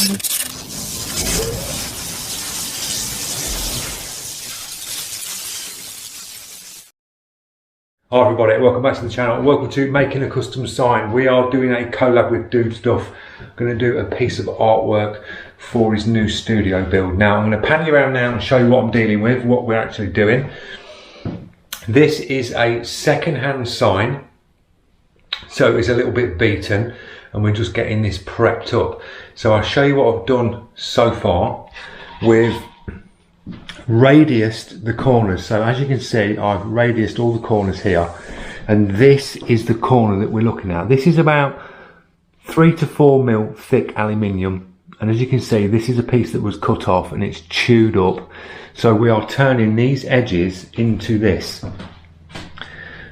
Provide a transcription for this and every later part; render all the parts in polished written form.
Hi everybody, welcome back to the channel. Welcome to Making a Custom Sign. We are doing a collab with Dude Stuff. I'm going to do a piece of artwork for his new studio build. Now I'm going to pan you around now and show you what I'm dealing with, what we're actually doing. This is a second-hand sign, so it's a little bit beaten and we're just getting this prepped up. So I'll show you what I've done so far. We've radiused the corners, so as you can see I've radiused all the corners here, and this is the corner that we're looking at. This is about 3 to 4 mil thick aluminium, and as you can see this is a piece that was cut off and it's chewed up, so we are turning these edges into this.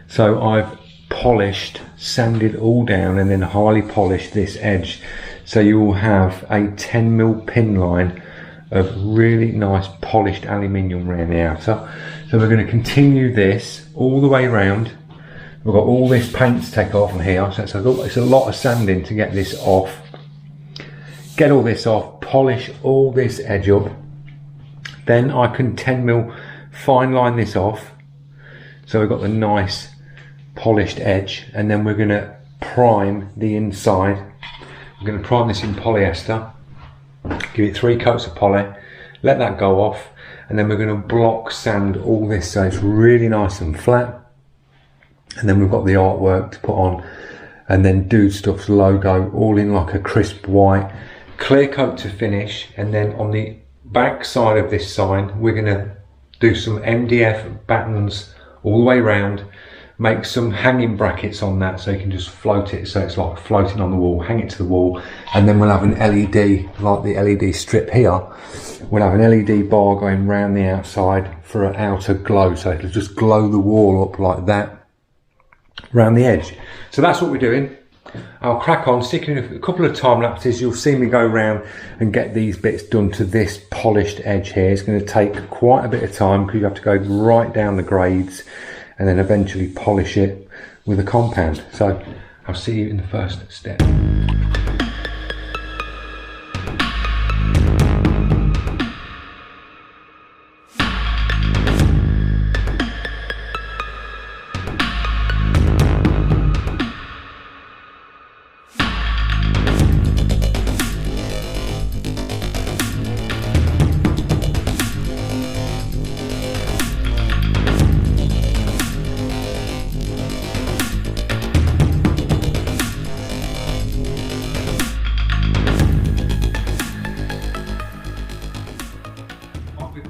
So I've polished, sanded all down and then highly polished this edge, so you will have a 10 mil pin line of really nice polished aluminium around the outer. So we're going to continue this all the way around. We've got all this paint to take off from here, so it's a lot of sanding to get this off. Get all this off, polish all this edge up. Then I can 10 mil fine line this off, so we've got the nice polished edge, and then we're going to prime the inside. We're going to prime this in polyester. Give it 3 coats of poly, let that go off, and then we're going to block sand all this so it's really nice and flat. And then we've got the artwork to put on, and then Dude Stuff's logo all in like a crisp white, clear coat to finish. And then on the back side of this sign we're going to do some MDF battens all the way around, make some hanging brackets on that so you can just float it so it's like floating on the wall, hang it to the wall. And then we'll have an LED, like the LED strip here, we'll have an LED bar going round the outside for an outer glow, so it'll just glow the wall up like that round the edge. So that's what we're doing. I'll crack on, sticking a couple of time lapses. You'll see me go around and get these bits done to this polished edge here. It's going to take quite a bit of time because you have to go right down the grades and then eventually polish it with a compound. So I'll see you in the first step.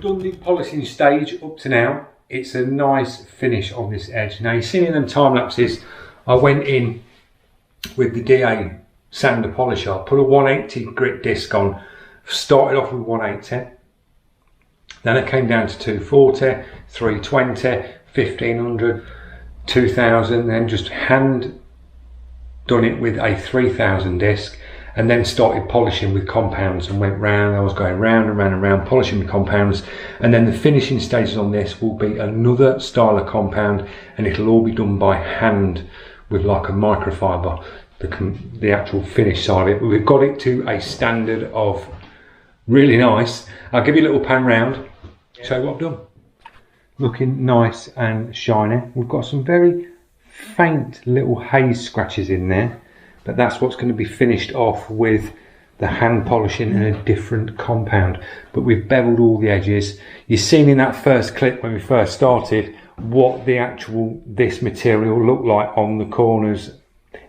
Done the polishing stage up to now. It's a nice finish on this edge. Now you've seen in them time lapses I went in with the DA sander polisher, put a 180 grit disc on, started off with 180, then I came down to 240, 320, 1500, 2000, then just hand done it with a 3000 disc, and then started polishing with compounds and went round. I was going round and round and round polishing with compounds, and then the finishing stages on this will be another style of compound, and it'll all be done by hand with like a microfiber, the actual finish side of it. But we've got it to a standard of really nice. I'll give you a little pan round, show you what I've done. Looking nice and shiny. We've got some very faint little haze scratches in there, but that's what's going to be finished off with the hand polishing in a different compound. But we've beveled all the edges. You've seen in that first clip when we first started what the actual this material looked like on the corners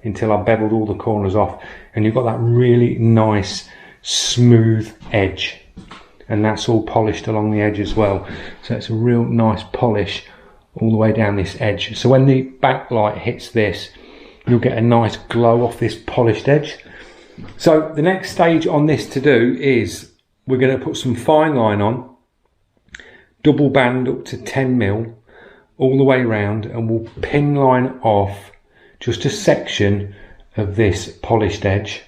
until I beveled all the corners off, and you've got that really nice smooth edge, and that's all polished along the edge as well. So it's a real nice polish all the way down this edge. So when the backlight hits this, you'll get a nice glow off this polished edge. So the next stage on this to do is we're going to put some fine line on, double band up to 10 mil all the way around, and we'll pin line off just a section of this polished edge.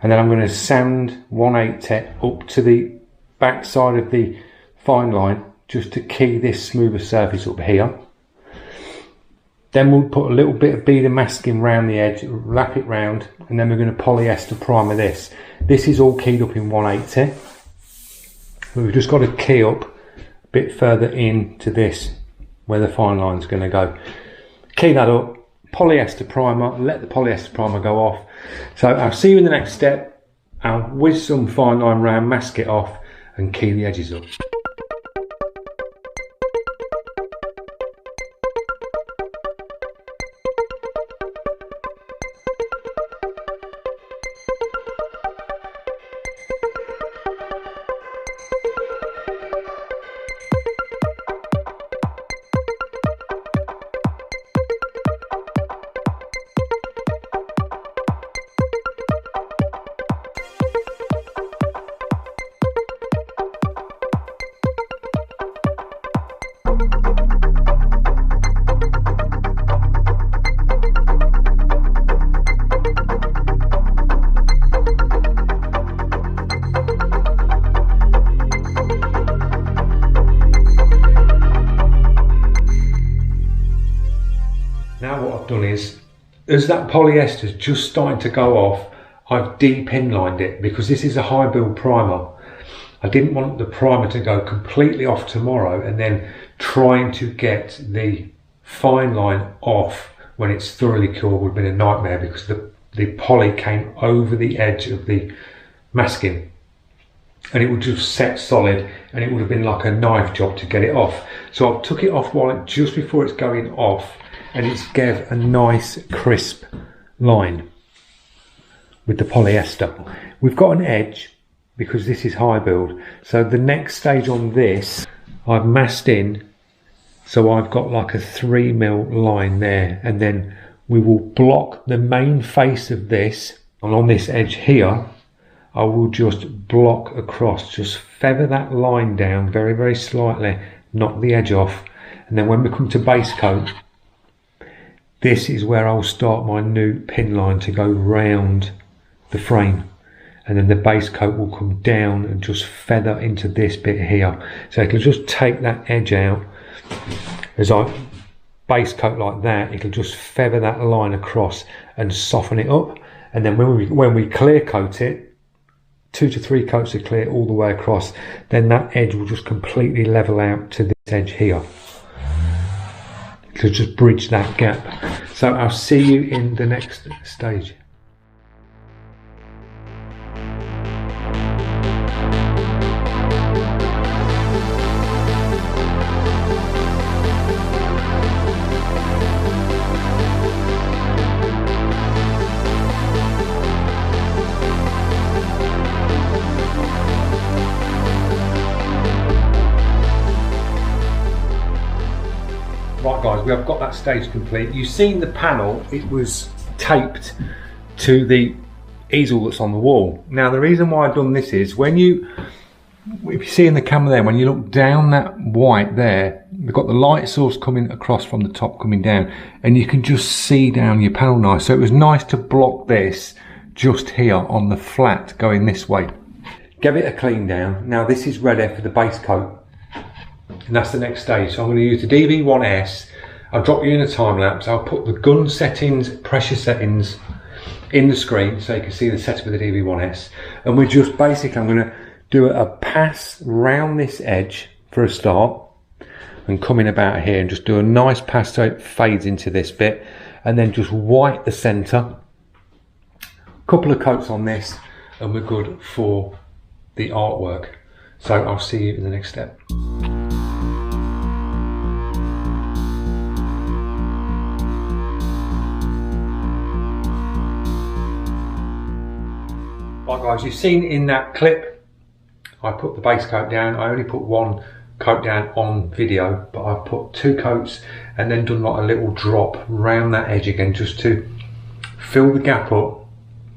And then I'm going to sand 180 up to the back side of the fine line just to key this smoother surface up here. Then we'll put a little bit of bead of masking round the edge, wrap it round, and then we're going to polyester primer this. This is all keyed up in 180. But we've just got to key up a bit further into this, where the fine line's going to go. Key that up, polyester primer, let the polyester primer go off. So I'll see you in the next step. I'll whiz some fine line round, mask it off, and key the edges up. Now what I've done is, as that polyester is just starting to go off, I've de-pin lined it because this is a high build primer. I didn't want the primer to go completely off tomorrow and then trying to get the fine line off when it's thoroughly cured would have been a nightmare because the poly came over the edge of the masking and it would just set solid and it would have been like a knife job to get it off. So I took it off just before it's going off, and it's gave a nice crisp line with the polyester. We've got an edge because this is high build. So the next stage on this, I've masked in, so I've got like a 3mm line there, and then we will block the main face of this, and on this edge here, I will just block across, just feather that line down very, very slightly, knock the edge off, and then when we come to base coat, this is where I'll start my new pin line to go round the frame, and then the base coat will come down and just feather into this bit here. So it'll just take that edge out. As I base coat like that, it'll just feather that line across and soften it up. And then when we clear coat it, 2 to 3 coats of clear all the way across, then that edge will just completely level out to this edge here. To just bridge that gap. So I'll see you in the next stage. Right guys, we have got that stage complete. You've seen the panel, it was taped to the easel that's on the wall. Now the reason why I've done this is, if you see in the camera there, when you look down that white there, we've got the light source coming across from the top coming down, and you can just see down your panel nice. So it was nice to block this just here on the flat going this way. Give it a clean down. Now this is ready for the base coat. And that's the next stage. So I'm going to use the DV1S. I'll drop you in a time lapse. I'll put the gun settings, pressure settings in the screen so you can see the setup of the DV1S. And we're just basically, I'm going to do a pass round this edge for a start and come in about here and just do a nice pass so it fades into this bit, and then just white the centre. Couple of coats on this and we're good for the artwork. So I'll see you in the next step. Right guys, you've seen in that clip, I put the base coat down. I only put 1 coat down on video, but I've put 2 coats and then done like a little drop round that edge again just to fill the gap up,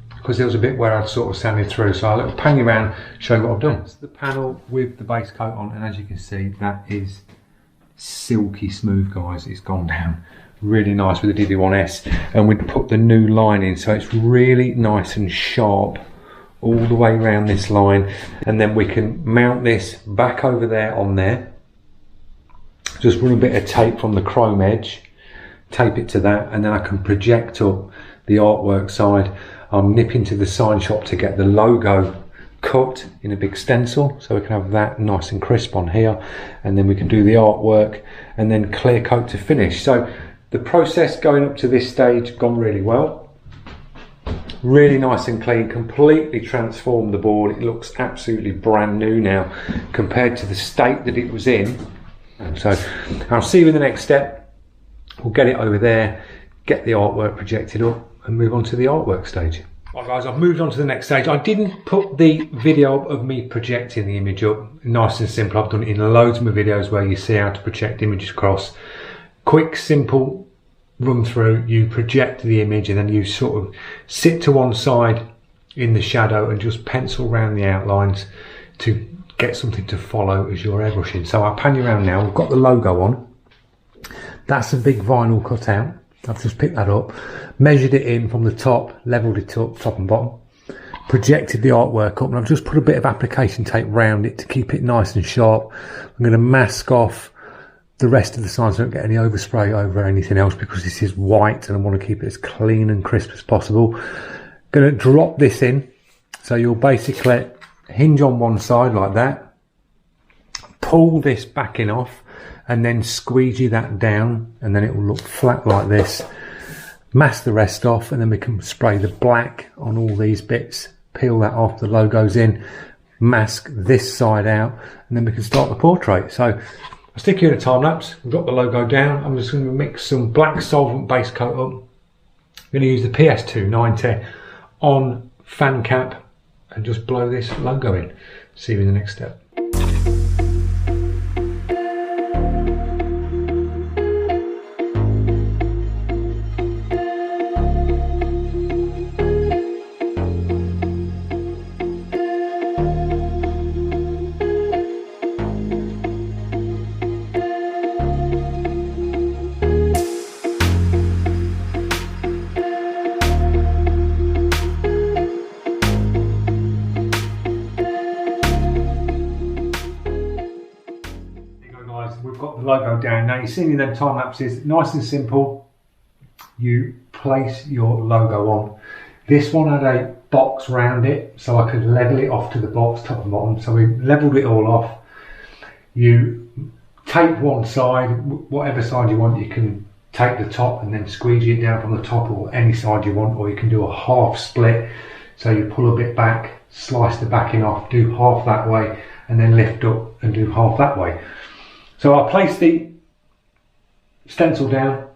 because there was a bit where I'd sort of sanded through. So I'll little pan you around, show you what I've done. That's the panel with the base coat on, and as you can see, that is silky smooth guys. It's gone down really nice with the DV1S, and we'd put the new line in, so it's really nice and sharp all the way around this line. And then we can mount this back over there on there. Just run a bit of tape from the chrome edge tape it to that, and then I can project up the artwork side. I'm nipping to the sign shop to get the logo cut in a big stencil, so we can have that nice and crisp on here, and then we can do the artwork and then clear coat to finish. So the process going up to this stage gone really well. Really nice and clean, completely transformed the board. It looks absolutely brand new now compared to the state that it was in. So I'll see you in the next step. We'll get it over there, get the artwork projected up and move on to the artwork stage. Right guys, I've moved on to the next stage. I didn't put the video of me projecting the image up. Nice and simple. I've done it in loads of my videos where you see how to project images across. Quick, simple run through. You project the image and then you sort of sit to one side in the shadow and just pencil around the outlines to get something to follow as you're airbrushing. So I'll pan you around now. We've got the logo on. That's a big vinyl cutout. I've just picked that up, measured it in from the top, leveled it up, top and bottom, projected the artwork up, and I've just put a bit of application tape round it to keep it nice and sharp. I'm going to mask off the rest of the sign so I don't get any overspray over anything else, because this is white and I want to keep it as clean and crisp as possible. Going to drop this in, so you'll basically hinge on one side like that, pull this backing off, and then squeegee that down, and then it will look flat like this. Mask the rest off, and then we can spray the black on all these bits, peel that off, the logo's in, mask this side out, and then we can start the portrait. So I'll stick you in a time lapse. We've got the logo down. I'm just going to mix some black solvent base coat up. I'm going to use the PS290 on fan cap and just blow this logo in. See you in the next step. We've got the logo down now. You've seen in them time lapses, nice and simple. You place your logo on. This one had a box round it, so I could level it off to the box, top and bottom. So we leveled it all off. You tape one side, whatever side you want. You can take the top and then squeegee it down from the top, or any side you want, or you can do a half split. So you pull a bit back, slice the backing off, do half that way, and then lift up and do half that way. So I placed the stencil down,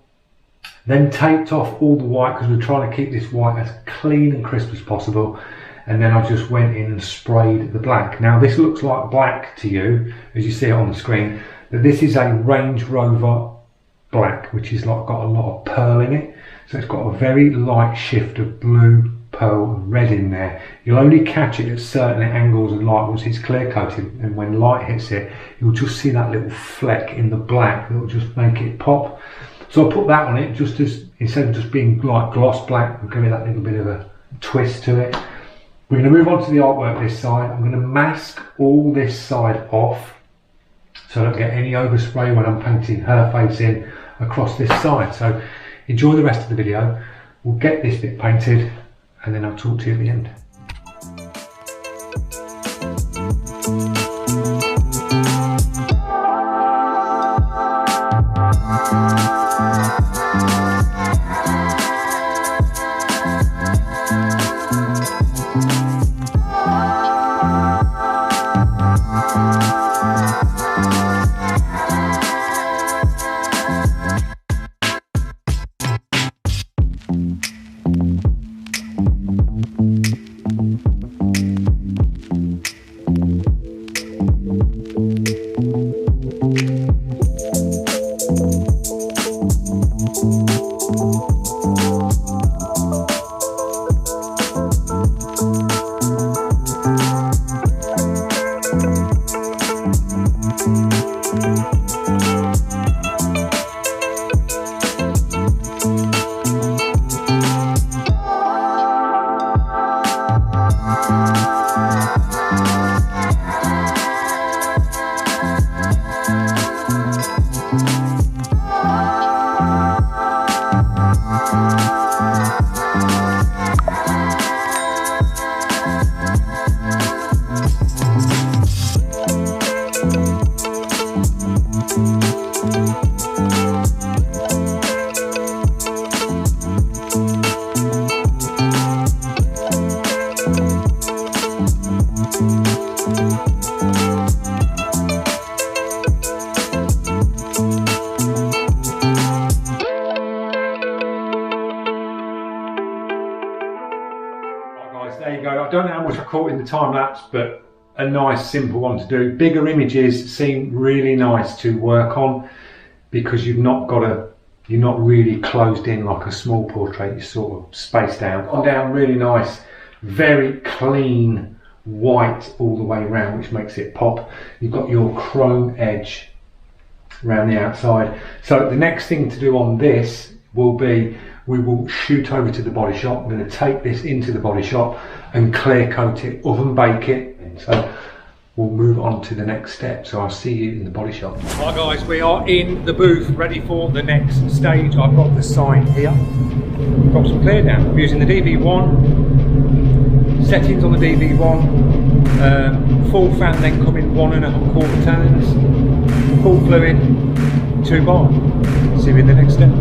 then taped off all the white, because we're trying to keep this white as clean and crisp as possible, and then I just went in and sprayed the black. Now this looks like black to you as you see it on the screen, but this is a Range Rover black, which is like got a lot of pearl in it, so it's got a very light shift of blue, pearl and red in there. You'll only catch it at certain angles and light once it's clear coated, and when light hits it you'll just see that little fleck in the black that will just make it pop. So I put that on it just as, instead of just being like gloss black, we'll give it that little bit of a twist to it. We're going to move on to the artwork this side. I'm going to mask all this side off so I don't get any overspray when I'm painting her face in across this side. So enjoy the rest of the video. We'll get this bit painted and then I'll talk to you at the end. the time lapse, but a nice simple one to do. Bigger images seem really nice to work on because you're not really closed in like a small portrait. You're sort of spaced out. On down, really nice, very clean white all the way around, which makes it pop. You've got your chrome edge around the outside. So the next thing to do on this will be, we will shoot over to the body shop. I'm going to take this into the body shop and clear coat it, oven bake it. So we'll move on to the next step. So I'll see you in the body shop. Right guys, we are in the booth ready for the next stage. I've got the sign here. Got some clear down. I'm using the DV1. Settings on the DV1. Full fan then coming 1.25 turns. Full fluid, 2 bar. See you in the next step.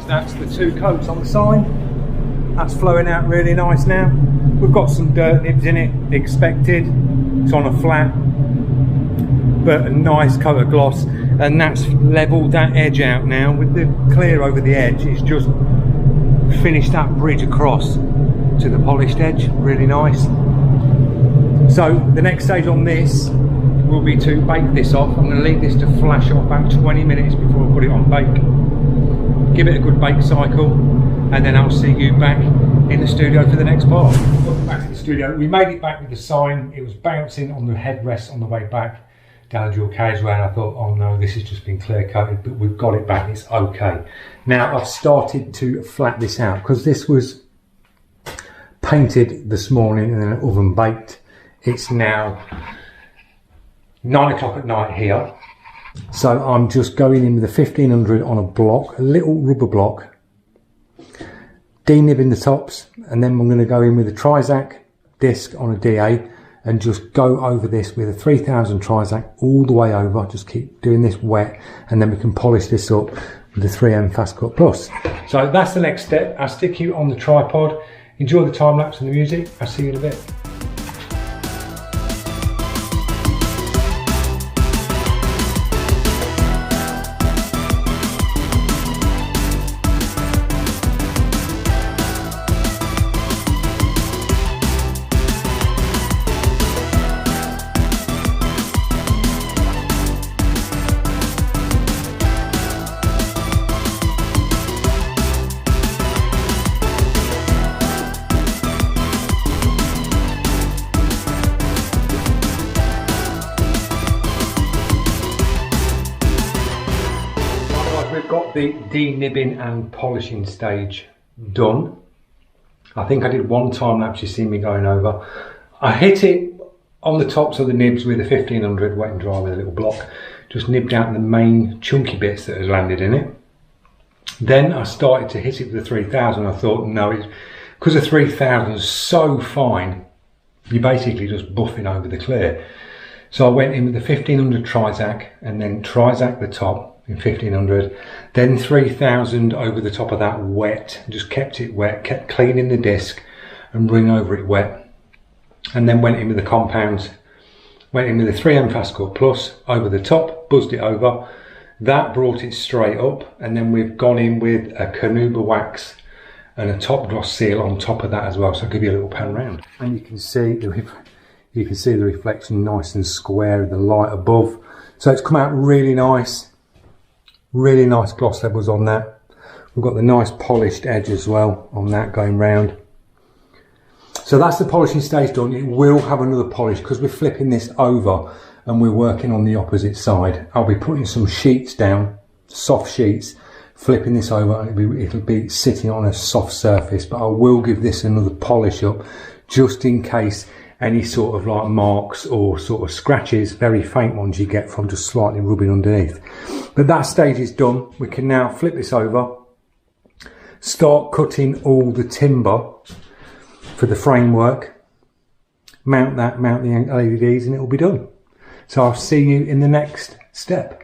That's the 2 coats on the sign. That's flowing out really nice now. We've got some dirt nibs in it, expected. It's on a flat, but a nice coat of gloss, and that's levelled that edge out now with the clear over the edge. It's just finished that bridge across to the polished edge, really nice. So the next stage on this will be to bake this off. I'm going to leave this to flash off about 20 minutes before I put it on bake. Give it a good bake cycle, and then I'll see you back in the studio for the next part. Welcome back to the studio. We made it back with the sign. It was bouncing on the headrest on the way back down the dual carriageway, and I thought, oh no, this has just been clear coated, but we've got it back, it's okay. Now I've started to flat this out because this was painted this morning and then oven baked. It's now 9 o'clock at night here. So I'm just going in with a 1500 on a block, a little rubber block, denibbing the tops, and then I'm going to go in with a Trizac disc on a DA and just go over this with a 3000 Trizac all the way over. Just keep doing this wet, and then we can polish this up with the 3M Fast Cut Plus. So that's the next step. I'll stick you on the tripod. Enjoy the time lapse and the music. I'll see you in a bit. We've got the denibbing and polishing stage done. I think I did one time lapse, you see me going over. I hit it on the tops of the nibs with a 1500 wet and dry with a little block. Just nibbed out the main chunky bits that had landed in it. Then I started to hit it with the 3000. I thought, no, it's because the 3000 is so fine, you're basically just buffing over the clear. So I went in with the 1500 Trizac and then Trizac the top in 1500, then 3000 over the top of that wet, just kept it wet, kept cleaning the disc and bring over it wet, and then went in with the compounds, went in with the 3M Fast Cut Plus over the top, buzzed it over, that brought it straight up, and then we've gone in with a Canuba wax and a top gloss seal on top of that as well. So I'll give you a little pan round, and you can see the reflection nice and square of the light above. So it's come out really nice. Really nice gloss levels on that. We've got the nice polished edge as well on that going round. So that's the polishing stage done. It will have another polish because we're flipping this over and we're working on the opposite side. I'll be putting some sheets down soft sheets, flipping this over and it'll be sitting on a soft surface, but I will give this another polish up just in case any sort of like marks or sort of scratches, very faint ones you get from just slightly rubbing underneath. But that stage is done. We can now flip this over, start cutting all the timber for the framework, mount the LEDs, and it will be done. So I'll see you in the next step.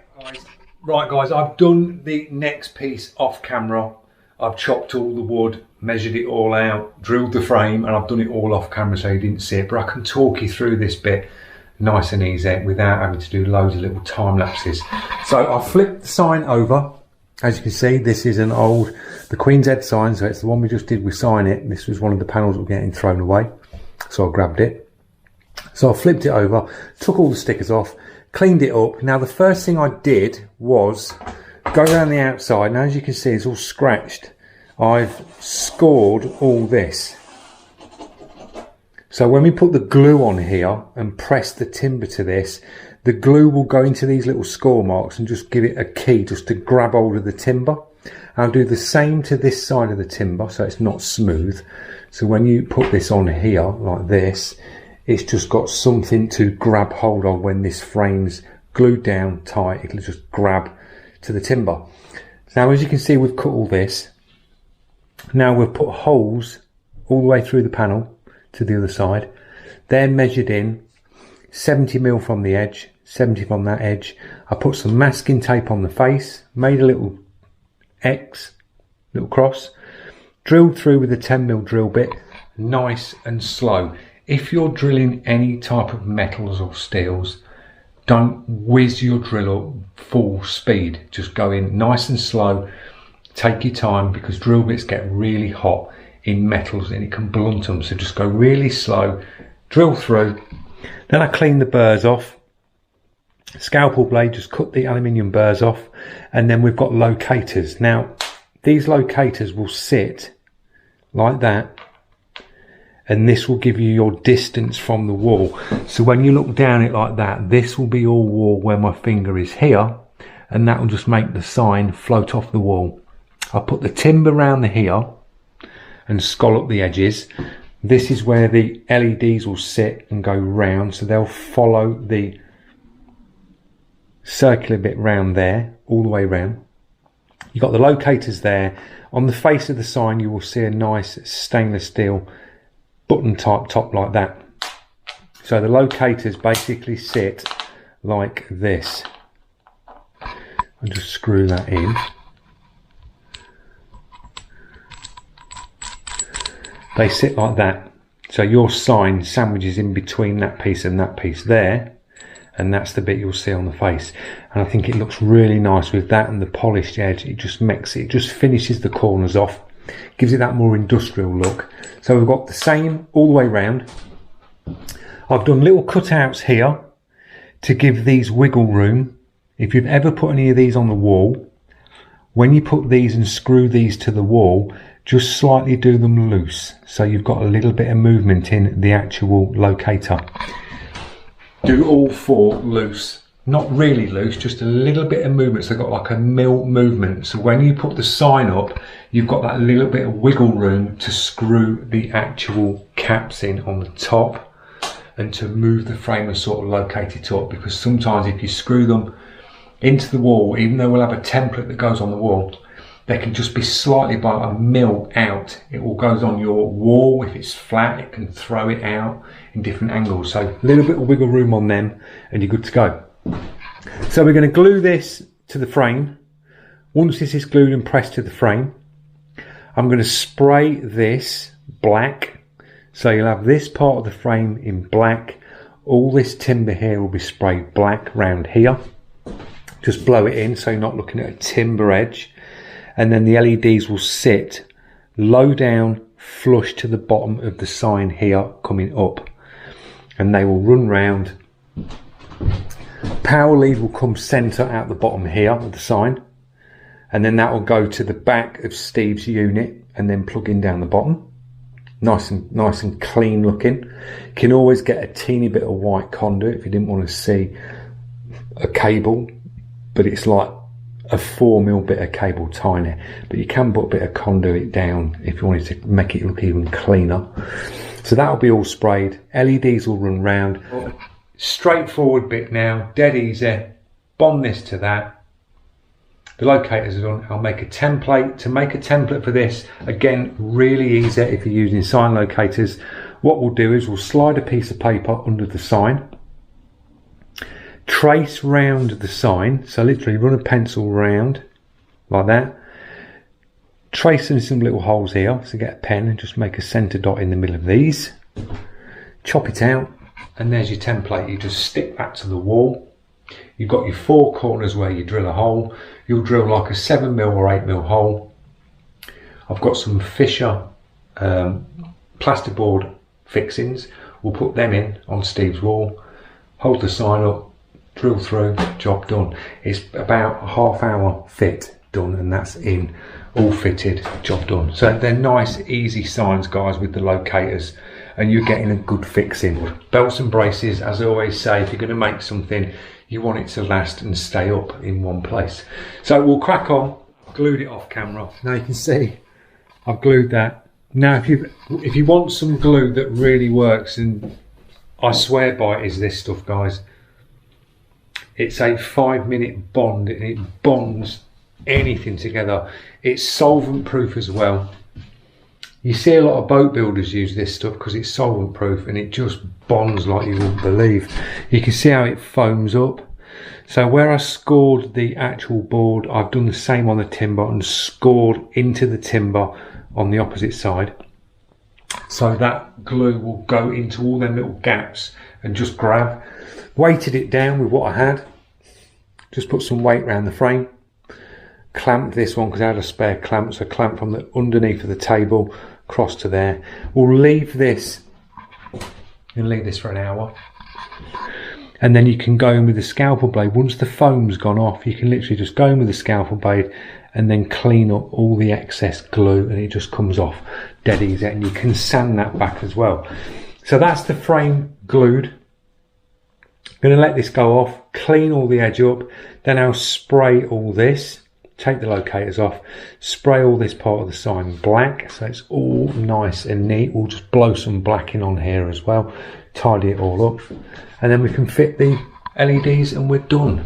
Right guys, I've done the next piece off camera. I've chopped all the wood, measured it all out, drilled the frame, and I've done it all off camera so you didn't see it. But I can talk you through this bit nice and easy without having to do loads of little time lapses. So I flipped the sign over. As you can see, this is an old, the Queen's Head sign, so it's the one we just did with Sign It. This was one of the panels that were getting thrown away, so I grabbed it. So I flipped it over, took all the stickers off, cleaned it up. Now the first thing I did was go around the outside. Now as you can see, it's all scratched. I've scored all this. So when we put the glue on here and press the timber to this, the glue will go into these little score marks and just give it a key just to grab hold of the timber. I'll do the same to this side of the timber so it's not smooth. So when you put this on here like this, it's just got something to grab hold of when this frame's glued down tight. It'll just grab to the timber. Now as you can see, we've cut all this. Now we've put holes all the way through the panel to the other side. They're measured in 70mm from the edge, 70 from that edge. I put some masking tape on the face, made a little X, little cross, drilled through with a 10mm drill bit, nice and slow. If you're drilling any type of metals or steels, don't whiz your drill up full speed. Just go in nice and slow. Take your time because drill bits get really hot in metals and it can blunt them. So just go really slow, drill through. Then I clean the burrs off. Scalpel blade, just cut the aluminium burrs off. And then we've got locators. Now, these locators will sit like that. And this will give you your distance from the wall. So when you look down it like that, this will be your wall where my finger is here. And that will just make the sign float off the wall. I put the timber around the here and scallop the edges. This is where the LEDs will sit and go round, so they'll follow the circular bit round there, all the way round. You've got the locators there. On the face of the sign you will see a nice stainless steel button type top like that. So the locators basically sit like this. I'll just screw that in. They sit like that, so your sign sandwiches in between that piece and that piece there, and that's the bit you'll see on the face. And I think it looks really nice with that and the polished edge. It just makes it, just finishes the corners off, gives it that more industrial look. So we've got the same all the way round. I've done little cutouts here to give these wiggle room. If you've ever put any of these on the wall, when you put these and screw these to the wall, just slightly do them loose, so you've got a little bit of movement in the actual locator. Do all four loose, not really loose, just a little bit of movement, so they've got like a mil movement. So when you put the sign up, you've got that little bit of wiggle room to screw the actual caps in on the top and to move the frame and sort of locate it up, because sometimes if you screw them into the wall, even though we'll have a template that goes on the wall, they can just be slightly by a mil out. It all goes on your wall. If it's flat, it can throw it out in different angles. So a little bit of wiggle room on them and you're good to go. So we're going to glue this to the frame. Once this is glued and pressed to the frame, I'm going to spray this black. So you'll have this part of the frame in black. All this timber here will be sprayed black round here. Just blow it in so you're not looking at a timber edge. And then the LEDs will sit low down, flush to the bottom of the sign here, coming up. And they will run round. Power lead will come centre out the bottom here of the sign. And then that will go to the back of Steve's unit and then plug in down the bottom. Nice and clean looking. You can always get a teeny bit of white conduit if you didn't want to see a cable. But it's like a 4mm bit of cable tiny, but you can put a bit of conduit down if you wanted to make it look even cleaner. So that'll be all sprayed. LEDs will run round. Straightforward bit now, dead easy. Bond this to that. The locators are done. I'll make a template. To make a template for this, again, really easy if you're using sign locators. What we'll do is we'll slide a piece of paper under the sign, trace round the sign, so literally run a pencil round like that, trace in some little holes here, so get a pen and just make a centre dot in the middle of these, chop it out, and there's your template. You just stick that to the wall. You've got your 4 corners where you drill a hole. You'll drill like a 7mm or 8mm hole. I've got some Fisher plasterboard fixings. We'll put them in on Steve's wall, hold the sign up, drill through, job done. It's about a half-hour fit done, and that's in, all fitted, job done. So they're nice easy signs, guys, with the locators, and you're getting a good fixing. Belts and braces, as I always say, if you're going to make something, you want it to last and stay up in one place. So we'll crack on. Glued it off camera. Now you can see I've glued that. Now if you want some glue that really works, and I swear by it, is this stuff, guys. It's a 5-minute bond, and it bonds anything together. It's solvent proof as well. You see a lot of boat builders use this stuff because it's solvent proof, and it just bonds like you wouldn't believe. You can see how it foams up. So where I scored the actual board, I've done the same on the timber and scored into the timber on the opposite side. So that glue will go into all them little gaps and just grab. Weighted it down with what I had. Just put some weight around the frame. Clamped this one because I had a spare clamp, so clamp from the underneath of the table across to there. We'll leave this for an hour, and then you can go in with the scalpel blade. Once the foam's gone off, you can literally just go in with the scalpel blade and then clean up all the excess glue, and it just comes off dead easy, and you can sand that back as well. So that's the frame glued. I'm going to let this go off, clean all the edge up, then I'll spray all this. Take the locators off, spray all this part of the sign black so it's all nice and neat. We'll just blow some black in on here as well, tidy it all up, and then we can fit the LEDs and we're done.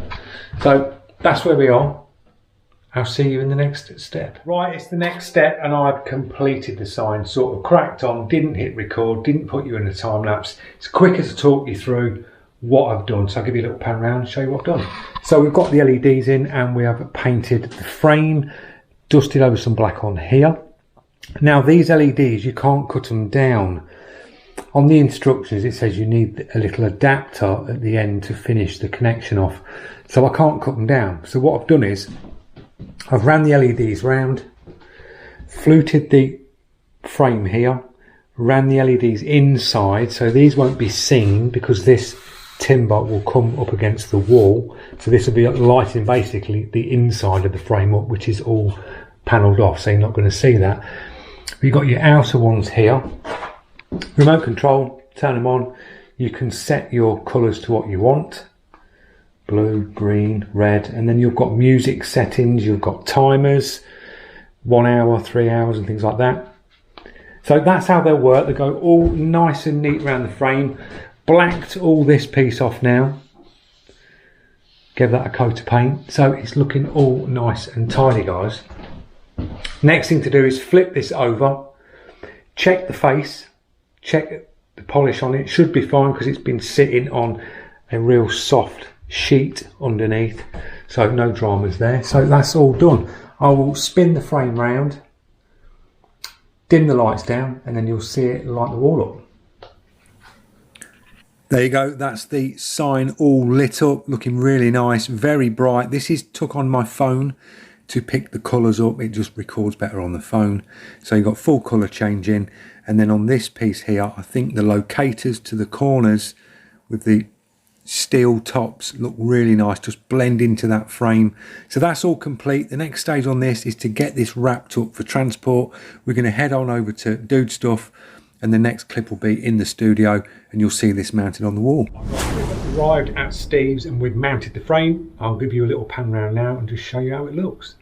So that's where we are. I'll see you in the next step. Right, it's the next step, and I've completed the sign, sort of cracked on, didn't hit record, didn't put you in a time lapse. It's quicker to talk you through what I've done, so I'll give you a little pan round and show you what I've done. So we've got the LEDs in, and we have painted the frame, dusted over some black on here. Now these LEDs, you can't cut them down. On the instructions it says you need a little adapter at the end to finish the connection off, so I can't cut them down. So what I've done is I've ran the LEDs round, fluted the frame here, ran the LEDs inside, so these won't be seen because this timber will come up against the wall, so this will be lighting basically the inside of the frame up, which is all panelled off, so you're not going to see that. You've got your outer ones here, remote control, turn them on. You can set your colours to what you want, blue, green, red, and then you've got music settings, you've got timers, 1 hour, 3 hours and things like that. So that's how they'll work. They go all nice and neat around the frame. Blacked all this piece off now, give that a coat of paint, so it's looking all nice and tidy, guys. Next thing to do is flip this over, check the face, check the polish on it. Should be fine because it's been sitting on a real soft sheet underneath, so no dramas there. So that's all done. I will spin the frame round, dim the lights down, and then you'll see it light the wall up. There you go, that's the sign all lit up, looking really nice, very bright. This is took on my phone to pick the colours up. It just records better on the phone. So you've got full colour changing, and then on this piece here, I think the locators to the corners with the steel tops look really nice, just blend into that frame. So that's all complete. The next stage on this is to get this wrapped up for transport. We're going to head on over to Dude Stuff and the next clip will be in the studio and you'll see this mounted on the wall. We've arrived at Steve's and we've mounted the frame. I'll give you a little pan round now and just show you how it looks.